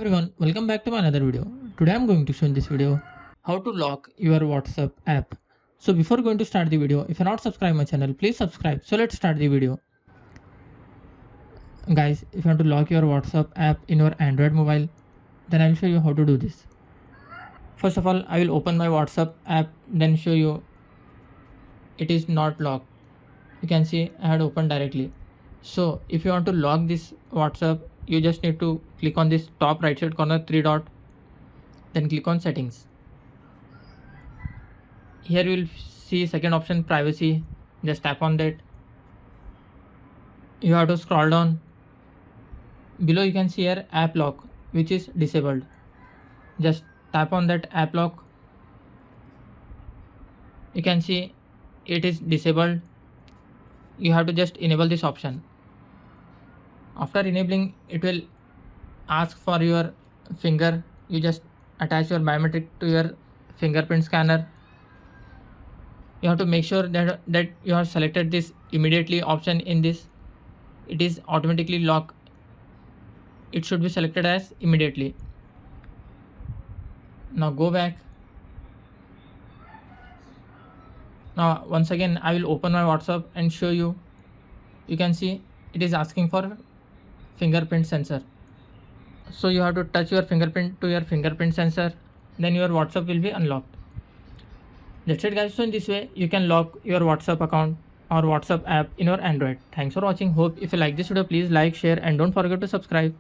everyone, welcome back to my another video. Today I'm going to show in this video how to lock your WhatsApp app. So before going to start the video, if you're not subscribed my channel, please subscribe. So let's start the video. Guys, if you want to lock your WhatsApp app in your Android mobile, then I'll show you how to do this. First of all, I will open my WhatsApp app, then show you it is not locked. You can see I had opened directly. So if you want to lock this WhatsApp, you just need to click on this top right side corner three dot, then click on settings. Here you will see second option privacy. Just tap on that. You have to scroll down. Below you can see here app lock, which is disabled. Just tap on that app lock. You can see it is disabled. You have to just enable this option. After enabling, it will ask for your finger. You just attach your biometric to your fingerprint scanner. You have to make sure that you have selected this immediately option in this. It is automatically lock. It should be selected as immediately. Now go back. Now once again I will open my WhatsApp and show you. You can see it is asking for fingerprint sensor. So you have to touch your fingerprint to your fingerprint sensor, then your WhatsApp will be unlocked. That's it guys. So in this way you can lock your WhatsApp account or WhatsApp app in your Android. Thanks for watching. Hope if you like this video, please like, share and don't forget to subscribe.